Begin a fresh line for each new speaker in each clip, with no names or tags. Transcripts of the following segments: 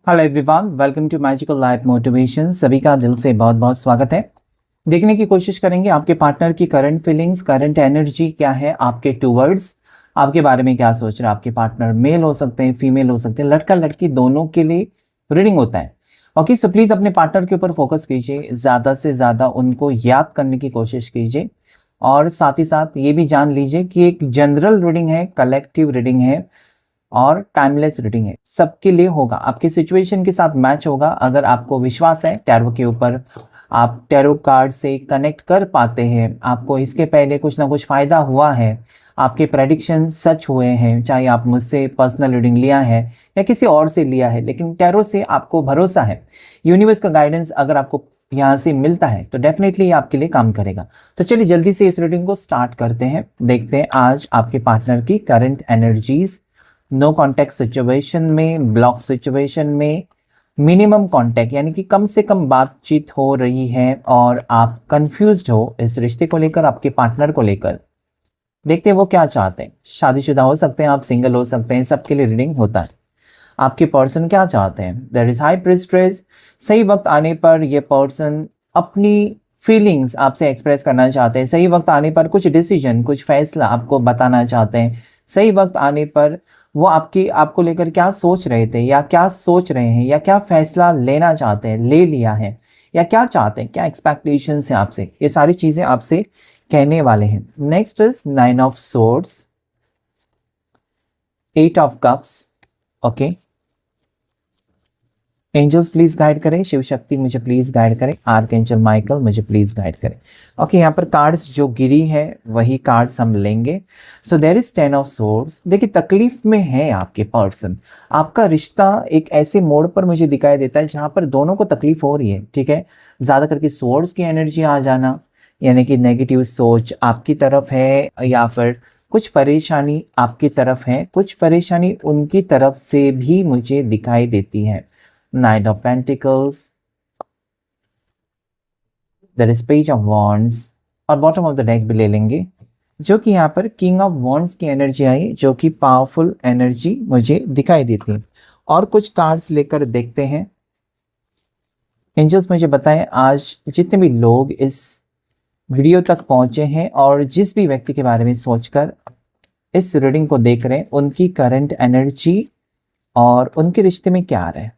Hello everyone, welcome to magical life motivation. सभी का दिल से बहुत बहुत स्वागत है। देखने की कोशिश करेंगे आपके पार्टनर की करंट फीलिंग्स, करंट एनर्जी क्या है आपके टूवर्ड्स, आपके बारे में क्या सोच रहा है आपके पार्टनर। मेल हो सकते हैं, फीमेल हो सकते हैं, लड़का लड़की दोनों के लिए रीडिंग होता है। ओके, सो प्लीज़ अपने पार्टनर के ऊपर फोकस कीजिए, ज़्यादा से ज़्यादा उनको याद करने की कोशिश कीजिए और साथ ही साथ ये भी जान लीजिए कि एक जनरल रीडिंग है, कलेक्टिव रीडिंग है और टाइमलेस रीडिंग है। सबके लिए होगा, आपकी सिचुएशन के साथ मैच होगा। अगर आपको विश्वास है टैरो के ऊपर, आप टैरो कार्ड से कनेक्ट कर पाते हैं, आपको इसके पहले कुछ ना कुछ फायदा हुआ है, आपके प्रेडिक्शन सच हुए हैं, चाहे आप मुझसे पर्सनल रीडिंग लिया है या किसी और से लिया है, लेकिन टैरो से आपको भरोसा है, यूनिवर्स का गाइडेंस अगर आपको यहाँ से मिलता है तो डेफिनेटली आपके लिए काम करेगा। तो चलिए जल्दी से इस रीडिंग को स्टार्ट करते हैं। देखते हैं आज आपके पार्टनर की current energies, no contact situation में, ब्लॉक सिचुएशन में, मिनिमम कांटेक्ट यानी कि कम से कम बातचीत हो रही है और आप कंफ्यूज्ड हो इस रिश्ते को लेकर, आपके पार्टनर को लेकर। देखते हैं वो क्या चाहते हैं। शादीशुदा हो सकते हैं, आप सिंगल हो सकते हैं, सबके लिए रीडिंग होता है। आपके पर्सन क्या चाहते हैं। There is high priestess. सही वक्त आने पर ये पर्सन अपनी फीलिंग्स आपसे एक्सप्रेस करना चाहते हैं। सही वक्त आने पर कुछ डिसीजन, कुछ फैसला आपको बताना चाहते हैं। सही वक्त आने पर वो आपको लेकर क्या सोच रहे थे या क्या सोच रहे हैं या क्या फैसला लेना चाहते हैं, ले लिया है, या क्या चाहते हैं, क्या एक्सपेक्टेशंस हैं आपसे, ये सारी चीज़ें आपसे कहने वाले हैं। Next is 9 of swords, 8 of cups. Okay, angels please guide करें, शिव शक्ति मुझे प्लीज गाइड करें, आर्क एंजल माइकल मुझे प्लीज गाइड करें। ओके, यहाँ पर कार्ड्स जो गिरी है वही कार्ड्स हम लेंगे। So there is 10 of swords. देखिए तकलीफ में है आपके पर्सन, आपका रिश्ता एक ऐसे मोड़ पर मुझे दिखाई देता है जहां पर दोनों को तकलीफ हो रही है। ठीक है, ज्यादा करके सोर्ड्स की एनर्जी आ जाना, यानी कि नेगेटिव सोच आपकी तरफ है या फिर कुछ परेशानी आपकी तरफ है, कुछ परेशानी उनकी तरफ से भी मुझे दिखाई देती है। Knight of Pentacles, there is Page of Wands और बॉटम ऑफ द डेक भी ले लेंगे, जो कि यहाँ पर किंग ऑफ वॉन्ड्स की एनर्जी आई, जो कि पावरफुल एनर्जी मुझे दिखाई देती है। और कुछ कार्ड्स लेकर देखते हैं। एंजल्स मुझे बताएं आज जितने भी लोग इस वीडियो तक पहुंचे हैं और जिस भी व्यक्ति के बारे में सोचकर इस रीडिंग को देख रहे हैं, उनकी करंट एनर्जी और उनके रिश्ते में क्या आ रहा है।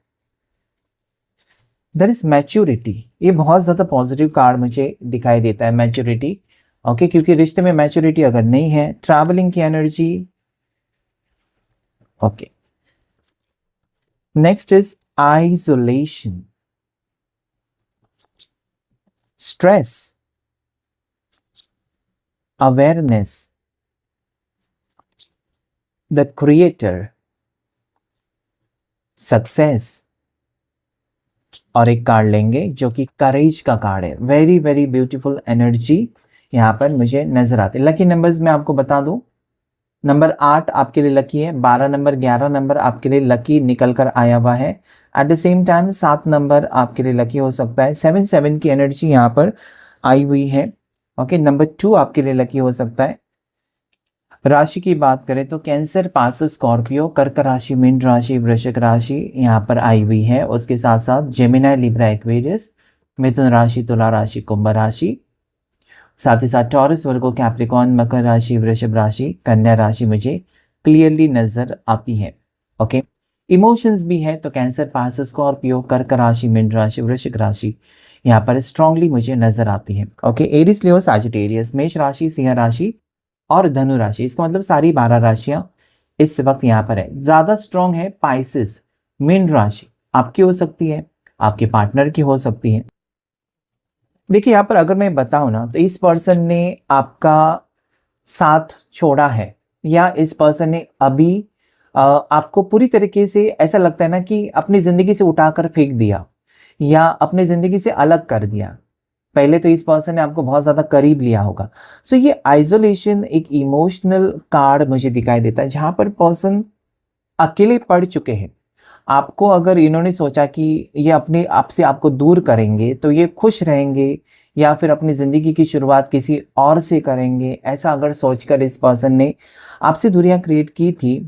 देयर इज मैच्योरिटी, ये बहुत ज़्यादा पॉजिटिव कार्ड मुझे दिखाई देता है, मैच्योरिटी। ओके, क्योंकि रिश्ते में मैच्योरिटी अगर नहीं है, ट्रैवलिंग की energy. Okay, next is isolation, stress, awareness, the creator, success और एक कार्ड लेंगे जो कि करेज का कार्ड है। वेरी वेरी ब्यूटीफुल एनर्जी यहाँ पर मुझे नजर आती है। लकी नंबर्स मैं आपको बता दूं, नंबर 8 आपके लिए लकी है, 12 नंबर 11 नंबर आपके लिए लकी निकल कर आया हुआ है। At the same time 7 number आपके लिए लकी हो सकता है। 7 की एनर्जी यहाँ पर आई हुई है। ओके, नंबर 2 आपके लिए लकी हो सकता है। राशि की बात करें तो कैंसर, पास, स्कॉर्पियो, कर्क राशि, मीन राशि, वृश्चिक राशि यहाँ पर आई हुई है। उसके साथ साथ जेमिनी, लिब्रा, एक्वेरियस, मिथुन राशि, तुला राशि, कुंभ राशि, साथ ही साथ टॉरस, वर्गो, कैप्रिकॉर्न, मकर राशि, वृषभ राशि, कन्या राशि मुझे क्लियरली नजर आती है। ओके, इमोशंस भी है तो कैंसर, पास, स्कॉर्पियो, कर्क राशि, मीन राशि, वृश्चिक राशि यहाँ पर स्ट्रांगली मुझे नजर आती है। ओके, एरिस, लियो, सैजिटेरियस, मेष राशि, सिंह राशि और धनु राशि, इसका मतलब सारी 12 राशियां इस वक्त यहाँ पर है। ज्यादा स्ट्रांग है पाइसेस, मीन राशि आपकी हो सकती है, आपके पार्टनर की हो सकती है। देखिए यहाँ पर अगर मैं बताऊं ना, तो इस पर्सन ने आपका साथ छोड़ा है या इस पर्सन ने अभी आपको पूरी तरीके से ऐसा लगता है ना कि अपनी जिंदगी से उठाकर फेंक दिया या अपनी जिंदगी से अलग कर दिया। पहले तो इस पर्सन ने आपको बहुत ज़्यादा करीब लिया होगा। सो ये आइसोलेशन एक इमोशनल कार्ड मुझे दिखाई देता है, जहाँ पर पर्सन अकेले पड़ चुके हैं। आपको अगर इन्होंने सोचा कि ये अपने आप से आपको दूर करेंगे तो ये खुश रहेंगे या फिर अपनी ज़िंदगी की शुरुआत किसी और से करेंगे, ऐसा अगर सोचकर इस पर्सन ने आपसे दूरियां क्रिएट की थी,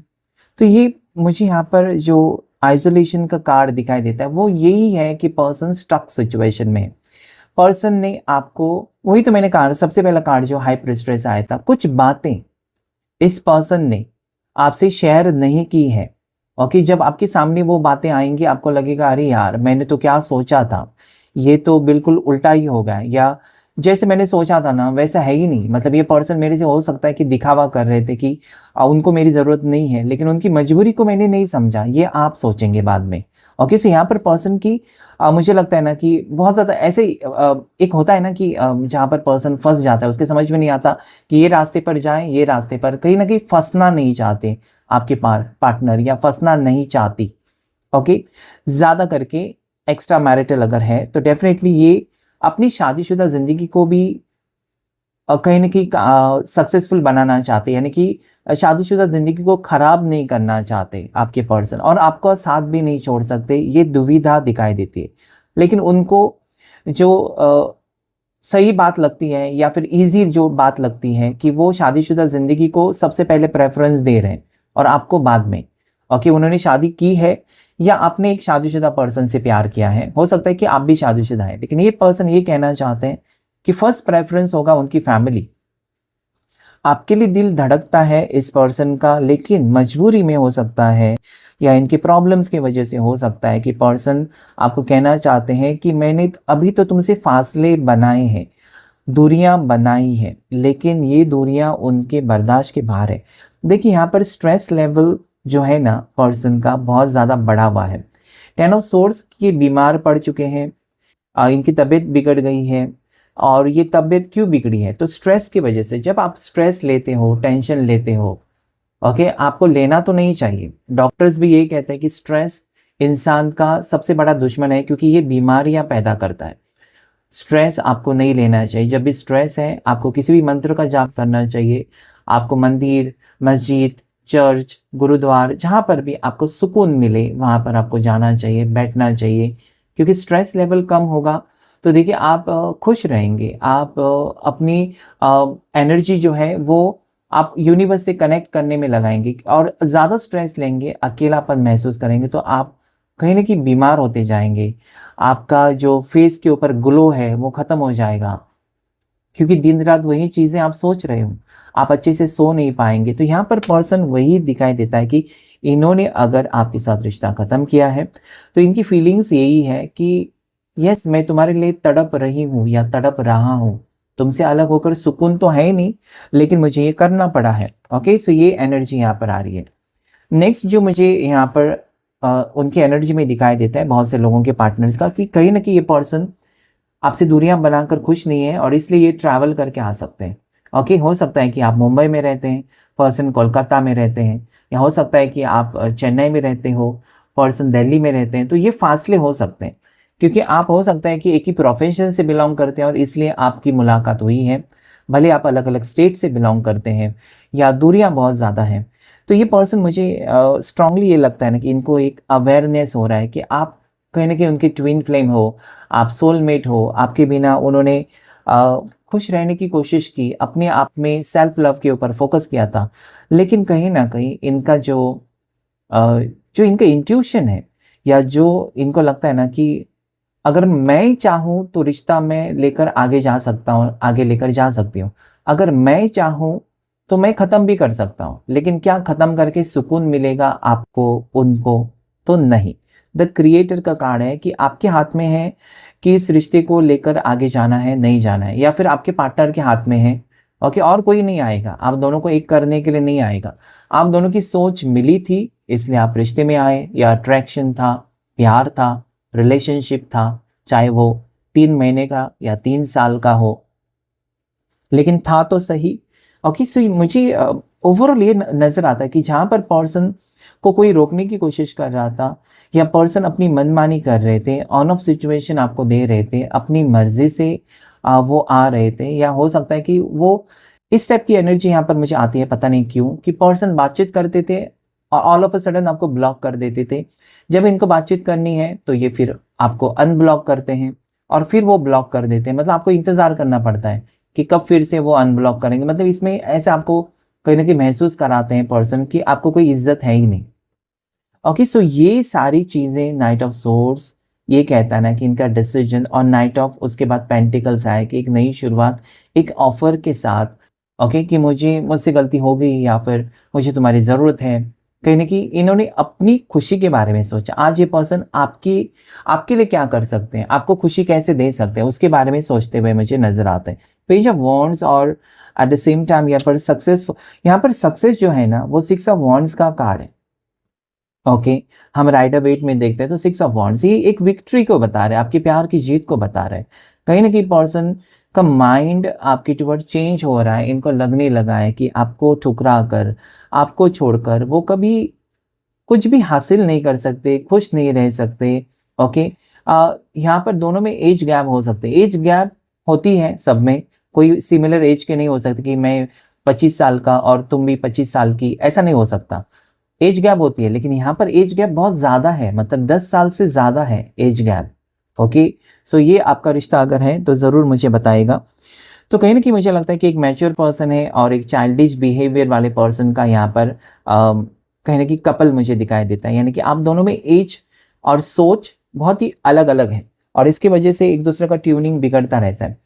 तो ये मुझे यहाँ पर जो आइसोलेशन का कार्ड दिखाई देता है वो यही है कि पर्सन स्टक सिचुएशन में है। पर्सन ने आपको, वही तो मैंने कहा, सबसे पहला कार्ड जो हाई प्रीस्ट्रेस आया था, कुछ बातें इस पर्सन ने आपसे शेयर नहीं की है। ओके, जब आपके सामने वो बातें आएंगी आपको लगेगा अरे यार मैंने तो क्या सोचा था, ये तो बिल्कुल उल्टा ही हो गया, या जैसे मैंने सोचा था ना वैसा है ही नहीं। मतलब ये पर्सन मेरे से हो सकता है कि दिखावा कर रहे थे कि उनको मेरी ज़रूरत नहीं है, लेकिन उनकी मजबूरी को मैंने नहीं समझा, ये आप सोचेंगे बाद में। ओके, सो यहाँ पर पर्सन की मुझे लगता है ना कि बहुत ज़्यादा ऐसे एक होता है ना कि जहाँ पर पर्सन फंस जाता है, उसके समझ में नहीं आता कि ये रास्ते पर जाए, ये रास्ते पर, कहीं ना कहीं फंसना नहीं चाहते आपके पास पार्टनर, या फंसना नहीं चाहती। ओके, ज़्यादा करके एक्स्ट्रा मैरिटल अगर है तो डेफिनेटली ये अपनी शादीशुदा ज़िंदगी को भी कहीं ना कहीं सक्सेसफुल बनाना चाहते, यानी कि शादीशुदा ज़िंदगी को ख़राब नहीं करना चाहते आपके पर्सन, और आपका साथ भी नहीं छोड़ सकते, ये दुविधा दिखाई देती है। लेकिन उनको जो सही बात लगती है या फिर इजी जो बात लगती है कि वो शादीशुदा ज़िंदगी को सबसे पहले प्रेफरेंस दे रहे हैं और आपको बाद में। ओके, उन्होंने शादी की है या आपने एक शादीशुदा पर्सन से प्यार किया है, हो सकता है कि आप भी शादीशुदा हैं, लेकिन ये पर्सन ये कहना चाहते हैं कि फर्स्ट प्रेफरेंस होगा उनकी फैमिली। आपके लिए दिल धड़कता है इस पर्सन का, लेकिन मजबूरी में हो सकता है या इनके प्रॉब्लम्स की वजह से हो सकता है कि पर्सन आपको कहना चाहते हैं कि मैंने अभी तो तुमसे फासले बनाए हैं, दूरियां बनाई हैं, लेकिन ये दूरियां उनके बर्दाश्त के बाहर है। देखिए यहाँ पर स्ट्रेस लेवल जो है ना पर्सन का बहुत ज़्यादा बढ़ा हुआ है। टेन ऑफ सोर्स ये बीमार पड़ चुके हैं, इनकी तबीयत बिगड़ गई है। और ये तबीयत क्यों बिगड़ी है, तो स्ट्रेस की वजह से। जब आप स्ट्रेस लेते हो, टेंशन लेते हो, ओके, आपको लेना तो नहीं चाहिए। डॉक्टर्स भी यही कहते हैं कि स्ट्रेस इंसान का सबसे बड़ा दुश्मन है, क्योंकि ये बीमारियां पैदा करता है। स्ट्रेस आपको नहीं लेना चाहिए। जब भी स्ट्रेस है आपको किसी भी मंत्र का जाप करना चाहिए। आपको मंदिर, मस्जिद, चर्च, गुरुद्वार, जहाँ पर भी आपको सुकून मिले वहाँ पर आपको जाना चाहिए, बैठना चाहिए, क्योंकि स्ट्रेस लेवल कम होगा तो देखिए आप खुश रहेंगे। आप अपनी एनर्जी जो है वो आप यूनिवर्स से कनेक्ट करने में लगाएंगे, और ज़्यादा स्ट्रेस लेंगे, अकेलापन महसूस करेंगे तो आप कहीं ना कहीं बीमार होते जाएंगे। आपका जो फेस के ऊपर ग्लो है वो ख़त्म हो जाएगा, क्योंकि दिन रात वही चीज़ें आप सोच रहे हो, आप अच्छे से सो नहीं पाएंगे। तो यहाँ पर पर्सन वही दिखाई देता है कि इन्होंने अगर आपके साथ रिश्ता ख़त्म किया है तो इनकी फीलिंग्स यही है कि यस मैं तुम्हारे लिए तड़प रही हूँ या तड़प रहा हूँ, तुमसे अलग होकर सुकून तो है ही नहीं, लेकिन मुझे ये करना पड़ा है। ओके, सो ये एनर्जी यहाँ पर आ रही है। नेक्स्ट जो मुझे यहाँ पर उनकी एनर्जी में दिखाई देता है बहुत से लोगों के पार्टनर्स का, कि कहीं ना कहीं ये पर्सन आपसे दूरियां बनाकर खुश नहीं है और इसलिए ये ट्रैवल करके आ सकते हैं। ओके, हो सकता है कि आप मुंबई में रहते हैं, पर्सन कोलकाता में रहते हैं, या हो सकता है कि आप चेन्नई में रहते हो, पर्सन दिल्ली में रहते हैं। तो ये फासले हो सकते हैं, क्योंकि आप हो सकता है कि एक ही प्रोफेशन से बिलोंग करते हैं और इसलिए आपकी मुलाकात हुई है, भले आप अलग अलग स्टेट से बिलोंग करते हैं या दूरियां बहुत ज़्यादा हैं। तो ये पर्सन मुझे स्ट्रांगली ये लगता है ना कि इनको एक अवेयरनेस हो रहा है कि आप कहीं ना कहीं उनकी ट्विन फ्लेम हो, आप सोलमेट हो, आपके बिना उन्होंने खुश रहने की कोशिश की, अपने आप में सेल्फ लव के ऊपर फोकस किया था, लेकिन कहीं ना कहीं इनका जो इनका इंट्यूशन है, या जो इनको लगता है ना कि अगर मैं चाहूँ तो रिश्ता में लेकर आगे जा सकता हूँ, आगे लेकर जा सकती हूँ, अगर मैं चाहूँ तो मैं ख़त्म भी कर सकता हूँ, लेकिन क्या ख़त्म करके सुकून मिलेगा आपको, उनको? तो नहीं। द क्रिएटर का कार्ड है कि आपके हाथ में है कि इस रिश्ते को लेकर आगे जाना है, नहीं जाना है, या फिर आपके पार्टनर के हाथ में है। ओके, और कोई नहीं आएगा, आप दोनों को एक करने के लिए नहीं आएगा। आप दोनों की सोच मिली थी इसलिए आप रिश्ते में आए, या अट्रैक्शन था, प्यार था, रिलेशनशिप था, चाहे वो 3 महीने का या 3 साल का हो, लेकिन था तो सही। ओके, सो मुझे ओवरऑल ये नज़र आता है कि जहाँ पर पर्सन को कोई रोकने की कोशिश कर रहा था, या पर्सन अपनी मनमानी कर रहे थे, ऑन ऑफ सिचुएशन आपको दे रहे थे, अपनी मर्जी से वो आ रहे थे, या हो सकता है कि वो इस टाइप की एनर्जी यहाँ पर मुझे आती है, पता नहीं क्यों, कि पर्सन बातचीत करते थे और ऑल ऑफ अ सडन आपको ब्लॉक कर देते थे। जब इनको बातचीत करनी है तो ये फिर आपको अनब्लॉक करते हैं और फिर वो ब्लॉक कर देते हैं। मतलब आपको इंतज़ार करना पड़ता है कि कब फिर से वो अनब्लॉक करेंगे। मतलब इसमें ऐसे आपको कहीं ना कहीं महसूस कराते हैं पर्सन कि आपको कोई इज्जत है ही नहीं। ओके, सो ये सारी चीजें नाइट ऑफ सोर्स ये कहता है ना कि इनका डिसीजन, और नाइट ऑफ उसके बाद पेंटिकल्स आए कि एक नई शुरुआत एक ऑफर के साथ। ओके, कि मुझसे गलती हो गई या फिर मुझे तुम्हारी ज़रूरत है। कहीं ना कहीं इन्होंने अपनी खुशी के बारे में सोचा। आज ये पर्सन आपके लिए क्या कर सकते हैं, आपको खुशी कैसे दे सकते हैं, उसके बारे में सोचते हुए मुझे नजर आते हैं। पेज ऑफ वॉन्ड्स, और एट द सेम टाइम यहाँ पर सक्सेस जो है ना वो 6 ऑफ वॉन्ड्स का कार्ड है। ओके, हम राइडर वेट में देखते हैं तो 6 ऑफ वॉन्ड्स ये एक विक्ट्री को बता रहे हैं, आपके प्यार की जीत को बता रहे हैं। कहीं ना कहीं पर्सन का माइंड आपके टुवर्ड चेंज हो रहा है। इनको लगने लगा है कि आपको ठुकरा कर, आपको छोड़कर वो कभी कुछ भी हासिल नहीं कर सकते, खुश नहीं रह सकते। ओके, यहाँ पर दोनों में एज गैप हो सकते हैं। एज गैप होती है सब में, कोई सिमिलर एज के नहीं हो सकते कि मैं 25 साल का और तुम भी 25 साल की, ऐसा नहीं हो सकता। एज गैप होती है, लेकिन यहाँ पर एज गैप बहुत ज़्यादा है, मतलब 10 साल से ज़्यादा है एज गैप। ओके, सो ये आपका रिश्ता अगर है तो ज़रूर मुझे बताइएगा। तो कहीं ना कहीं मुझे लगता है कि एक मैच्योर पर्सन है और एक चाइल्डिश बिहेवियर वाले पर्सन का यहाँ पर कहीं ना कहीं कपल मुझे दिखाई देता है। यानी कि आप दोनों में एज और सोच बहुत ही अलग अलग है, और इसकी वजह से एक दूसरे का ट्यूनिंग बिगड़ता रहता है।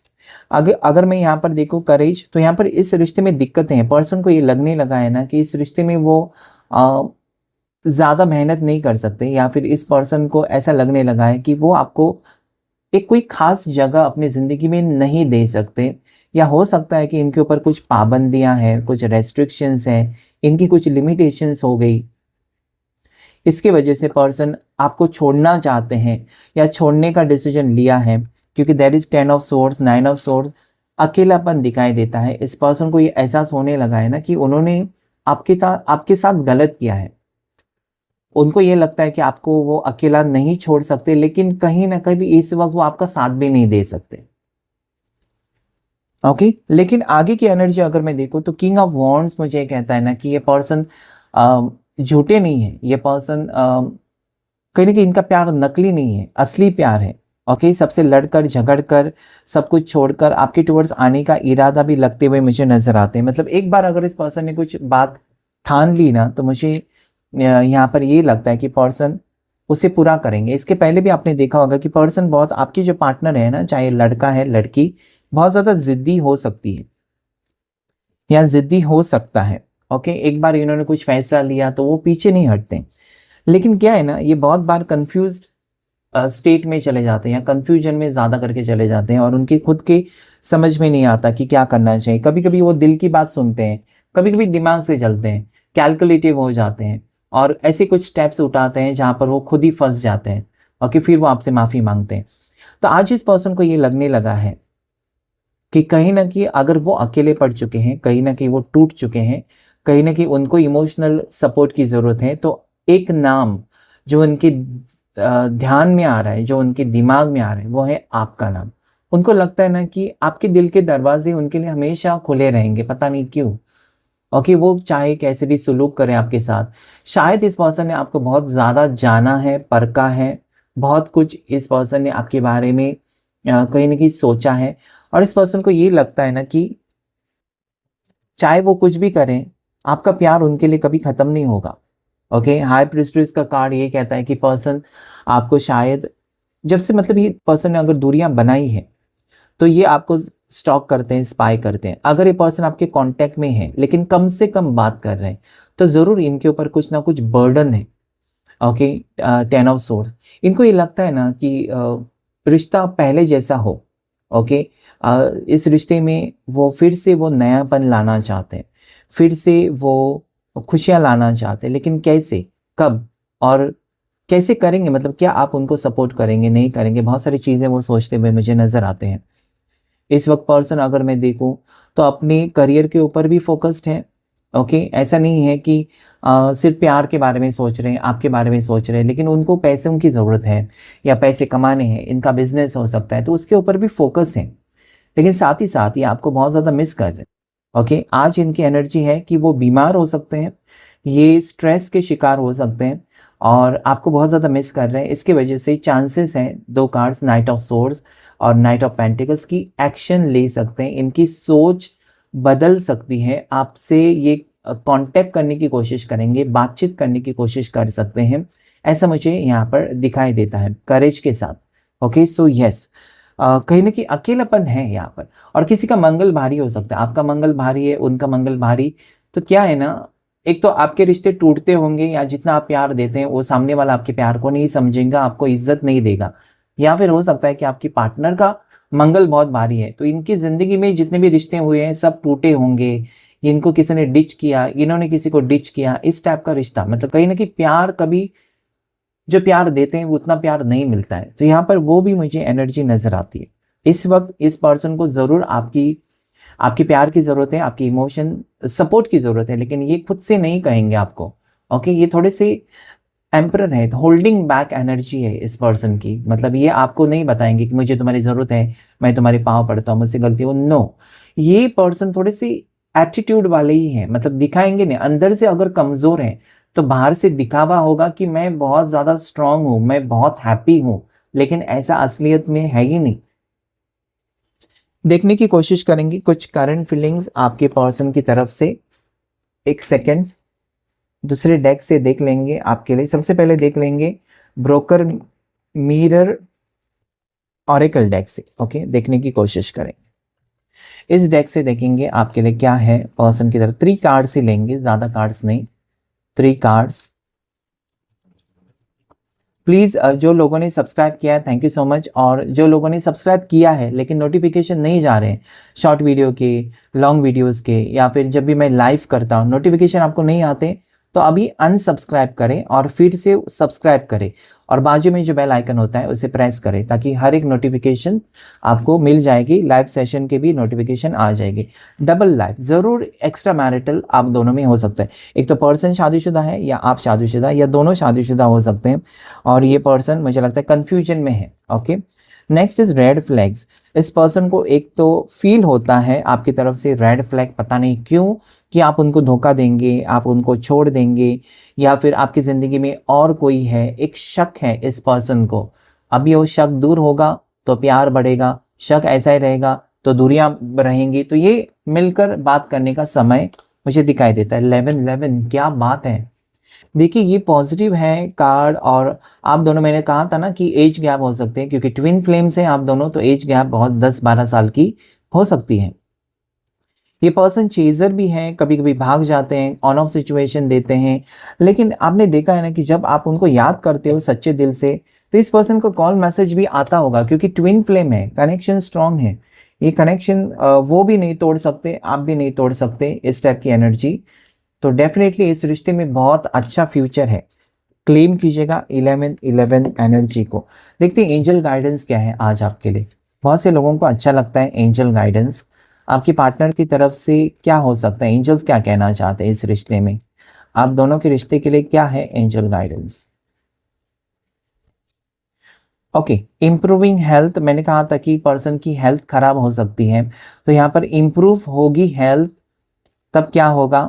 अगर मैं यहाँ पर देखूँ करेज, तो यहाँ पर इस रिश्ते में दिक्कतें हैं। पर्सन को ये लगने लगा है ना कि इस रिश्ते में वो ज़्यादा मेहनत नहीं कर सकते, या फिर इस पर्सन को ऐसा लगने लगा है कि वो आपको एक कोई खास जगह अपनी ज़िंदगी में नहीं दे सकते। या हो सकता है कि इनके ऊपर कुछ पाबंदियां हैं, कुछ रेस्ट्रिक्शंस हैं, इनकी कुछ लिमिटेशंस हो गई। इसकी वजह से पर्सन आपको छोड़ना चाहते हैं या छोड़ने का डिसीजन लिया है, क्योंकि there is 10 of swords, 9 of swords, अकेलापन दिखाई देता है। इस पर्सन को ये एहसास होने लगा है ना कि उन्होंने आपके साथ गलत किया है। उनको ये लगता है कि आपको वो अकेला नहीं छोड़ सकते, लेकिन कहीं ना कहीं इस वक्त वो आपका साथ भी नहीं दे सकते। ओके, लेकिन आगे की एनर्जी अगर मैं देखूं तो किंग ऑफ वॉन्ड्स मुझे कहता है ना कि ये पर्सन झूठे नहीं है। ये पर्सन कहीं ना कहीं इनका प्यार नकली नहीं है, असली प्यार है। ओके, सबसे लड़कर झगड़कर सब कुछ छोड़कर आपके टुवर्ड्स आने का इरादा भी लगते हुए मुझे नजर आते हैं। मतलब एक बार अगर इस पर्सन ने कुछ बात ठान ली ना, तो मुझे यहाँ पर ये लगता है कि पर्सन उसे पूरा करेंगे। इसके पहले भी आपने देखा होगा कि पर्सन बहुत, आपकी जो पार्टनर है ना, चाहे लड़का है लड़की, बहुत ज़्यादा जिद्दी हो सकती है या जिद्दी हो सकता है। ओके, एक बार इन्होंने कुछ फैसला लिया तो वो पीछे नहीं हटते। लेकिन क्या है ना, ये बहुत बार कंफ्यूज्ड स्टेट में चले जाते हैं या कंफ्यूजन में ज़्यादा करके चले जाते हैं, और उनके खुद के समझ में नहीं आता कि क्या करना चाहिए। कभी कभी वो दिल की बात सुनते हैं, कभी कभी दिमाग से चलते हैं, कैलकुलेटिव हो जाते हैं, और ऐसे कुछ स्टेप्स उठाते हैं जहाँ पर वो खुद ही फंस जाते हैं। ओके, फिर वो आपसे माफ़ी मांगते हैं। तो आज इस पर्सन को ये लगने लगा है कि कहीं ना कहीं अगर वो अकेले पड़ चुके हैं, कहीं ना कहीं वो टूट चुके हैं, कहीं ना कहीं उनको इमोशनल सपोर्ट की ज़रूरत है, तो एक नाम जो उनके ध्यान में आ रहा है, जो उनके दिमाग में आ रहा है, वो है आपका नाम। उनको लगता है ना कि आपके दिल के दरवाजे उनके लिए हमेशा खुले रहेंगे, पता नहीं क्यों। ओके, वो चाहे कैसे भी सुलूक करें आपके साथ। शायद इस पर्सन ने आपको बहुत ज़्यादा जाना है, परखा है, बहुत कुछ इस पर्सन ने आपके बारे में कहीं ना कहीं सोचा है, और इस पर्सन को ये लगता है ना कि चाहे वो कुछ भी करें, आपका प्यार उनके लिए कभी ख़त्म नहीं होगा। ओके, हाई प्रीस्ट्रेस का कार्ड ये कहता है कि पर्सन आपको शायद, जब से मतलब ये पर्सन ने अगर दूरियां बनाई है, तो ये आपको स्टॉक करते हैं, स्पाई करते हैं। अगर ये पर्सन आपके कांटेक्ट में है लेकिन कम से कम बात कर रहे हैं, तो ज़रूर इनके ऊपर कुछ ना कुछ बर्डन है। ओके, 10 ऑफ सोर्ड, इनको ये लगता है ना कि रिश्ता पहले जैसा हो। ओके, इस रिश्ते में वो फिर से वो नयापन लाना चाहते हैं, फिर से वो खुशियाँ लाना चाहते हैं, लेकिन कैसे, कब और कैसे करेंगे, मतलब क्या आप उनको सपोर्ट करेंगे, नहीं करेंगे, बहुत सारी चीज़ें वो सोचते हुए मुझे नज़र आते हैं। इस वक्त पर्सन अगर मैं देखूं तो अपने करियर के ऊपर भी फोकस्ड है। ओके, ऐसा नहीं है कि सिर्फ प्यार के बारे में सोच रहे हैं, आपके बारे में सोच रहे हैं, लेकिन उनको पैसों की ज़रूरत है या पैसे कमाने हैं, इनका बिजनेस हो सकता है, तो उसके ऊपर भी फोकस है। लेकिन साथ ही साथ ये आपको बहुत ज़्यादा मिस कर रहे हैं। ओके, आज इनकी एनर्जी है कि वो बीमार हो सकते हैं, ये स्ट्रेस के शिकार हो सकते हैं, और आपको बहुत ज़्यादा मिस कर रहे हैं। इसकी वजह से चांसेस हैं, 2 कार्ड्स नाइट ऑफ सोर्ड्स और नाइट ऑफ पेंटिकल्स की, एक्शन ले सकते हैं, इनकी सोच बदल सकती है, आपसे ये कांटेक्ट करने की कोशिश करेंगे, बातचीत करने की कोशिश कर सकते हैं, ऐसा मुझे यहाँ पर दिखाई देता है करेज के साथ। ओके, सो यस, कहीं ना कहीं अकेलापन है यहाँ पर, और किसी का मंगल भारी हो सकता है, आपका मंगल भारी है, उनका मंगल भारी। तो क्या है ना, एक तो आपके रिश्ते टूटते होंगे, या जितना आप प्यार देते हैं वो सामने वाला आपके प्यार को नहीं समझेगा, आपको इज्जत नहीं देगा। या फिर हो सकता है कि आपकी पार्टनर का मंगल बहुत भारी है, तो इनकी जिंदगी में जितने भी रिश्ते हुए हैं सब टूटे होंगे, इनको किसी ने डिच किया, इन्होंने किसी को डिच किया, इस टाइप का रिश्ता। मतलब कहीं ना कहीं प्यार, कभी जो प्यार देते हैं वो उतना प्यार नहीं मिलता है। तो यहाँ पर वो भी मुझे एनर्जी नजर आती है। इस वक्त इस पर्सन को जरूर आपकी आपकी प्यार की जरूरत है, आपकी इमोशन सपोर्ट की जरूरत है, लेकिन ये खुद से नहीं कहेंगे आपको। ओके, ये थोड़े से एम्परर है, होल्डिंग बैक एनर्जी है इस पर्सन की। मतलब ये आपको नहीं बताएंगे कि मुझे तुम्हारी जरूरत है, मैं तुम्हारे पाँव पड़ता हूँ, मुझसे गलती हो, नो। ये पर्सन थोड़े से एटीट्यूड वाले ही हैं, मतलब दिखाएंगे नहीं। अंदर से अगर कमजोर है तो बाहर से दिखावा होगा कि मैं बहुत ज्यादा स्ट्रांग हूं, मैं बहुत हैप्पी हूं, लेकिन ऐसा असलियत में है ही नहीं। देखने की कोशिश करेंगे कुछ करंट फीलिंग्स आपके पर्सन की तरफ से। एक सेकंड, दूसरे डेक से देख लेंगे आपके लिए। सबसे पहले देख लेंगे ब्रोकर मिरर ऑरेकल डेक से। ओके, देखने की कोशिश करें। इस डेक से देखेंगे आपके लिए क्या है पर्सन की तरफ। 3 कार्ड्स ही लेंगे, ज्यादा कार्ड्स नहीं, 3 कार्ड्स। प्लीज़ जो लोगों ने सब्सक्राइब किया है थैंक यू सो मच, और जो लोगों ने सब्सक्राइब किया है लेकिन नोटिफिकेशन नहीं जा रहे हैं शॉर्ट वीडियो के, लॉन्ग वीडियोस के, या फिर जब भी मैं लाइव करता हूँ नोटिफिकेशन आपको नहीं आते, तो अभी अनसब्सक्राइब करें और फिर से सब्सक्राइब करें, और बाजू में जो बेल आइकन होता है उसे प्रेस करें, ताकि हर एक नोटिफिकेशन आपको मिल जाएगी। लाइव सेशन के भी नोटिफिकेशन आ जाएगी। डबल लाइफ जरूर, एक्स्ट्रा मैरिटल आप दोनों में हो सकता है। एक तो पर्सन शादीशुदा है, या आप शादीशुदा, या दोनों शादीशुदा हो सकते हैं, और ये पर्सन मुझे लगता है कंफ्यूजन में है। Okay, next is red flags. इस पर्सन को एक तो फील होता है आपकी तरफ से रेड फ्लैग, पता नहीं क्यों, कि आप उनको धोखा देंगे, आप उनको छोड़ देंगे, या फिर आपकी ज़िंदगी में और कोई है। एक शक है इस पर्सन को। अभी वो शक दूर होगा तो प्यार बढ़ेगा, शक ऐसा ही रहेगा तो दूरियां रहेंगी। तो ये मिलकर बात करने का समय मुझे दिखाई देता है। 11 क्या बात है। देखिए ये पॉजिटिव है कार्ड, और आप दोनों, मैंने कहा था ना कि एज गैप हो सकते हैं, क्योंकि ट्विन फ्लेम्स हैं आप दोनों, तो एज गैप बहुत 10-12 साल की हो सकती है। ये पर्सन चेजर भी हैं, कभी कभी भाग जाते हैं, ऑन ऑफ सिचुएशन देते हैं, लेकिन आपने देखा है ना कि जब आप उनको याद करते हो सच्चे दिल से, तो इस पर्सन को कॉल मैसेज भी आता होगा, क्योंकि ट्विन फ्लेम है, कनेक्शन स्ट्रांग है। ये कनेक्शन वो भी नहीं तोड़ सकते, आप भी नहीं तोड़ सकते, इस टाइप की एनर्जी। तो डेफिनेटली इस रिश्ते में बहुत अच्छा फ्यूचर है। क्लेम कीजिएगा 11 एनर्जी को। देखते हैं एंजल गाइडेंस क्या है आज आपके लिए। बहुत से लोगों को अच्छा लगता है एंजल गाइडेंस। आपकी पार्टनर की तरफ से क्या हो सकता है, एंजल्स क्या कहना चाहते हैं इस रिश्ते में, आप दोनों के रिश्ते के लिए क्या है angel guidance. Okay, improving health. मैंने कहा था कि पर्सन की हेल्थ खराब हो सकती है, तो यहाँ पर इंप्रूव होगी हेल्थ। तब क्या होगा,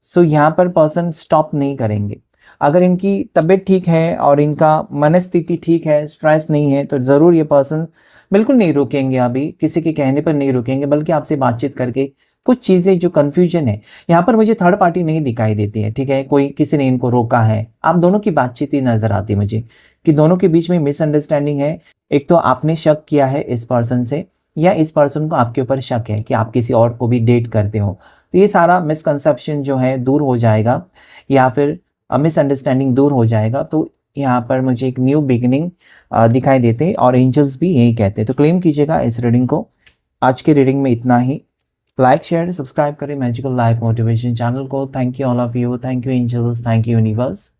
सो यहाँ पर पर्सन स्टॉप नहीं करेंगे। अगर इनकी तबीयत ठीक है और इनका मनस्थिति ठीक है, स्ट्रेस नहीं है, तो ज़रूर ये पर्सन बिल्कुल नहीं रुकेंगे। अभी किसी के कहने पर नहीं रुकेंगे, बल्कि आपसे बातचीत करके कुछ चीज़ें जो कन्फ्यूजन है, यहाँ पर मुझे थर्ड पार्टी नहीं दिखाई देती है, ठीक है, कोई किसी ने इनको रोका है। आप दोनों की बातचीत ही नजर आती है मुझे, कि दोनों के बीच में मिसअंडरस्टैंडिंग है। एक तो आपने शक किया है इस पर्सन से, या इस पर्सन को आपके ऊपर शक है कि आप किसी और को भी डेट करते हो। तो ये सारा मिसकंसेप्शन जो है दूर हो जाएगा, या फिर मिसअंडरस्टैंडिंग दूर हो जाएगा। तो यहाँ पर मुझे एक न्यू बिगिनिंग दिखाई देते हैं, और एंजल्स भी यही कहते हैं। तो क्लेम कीजिएगा इस रीडिंग को। आज के रीडिंग में इतना ही। लाइक शेयर सब्सक्राइब करें मैजिकल लाइफ मोटिवेशन चैनल को। Thank you all of you, thank you angels, thank you universe.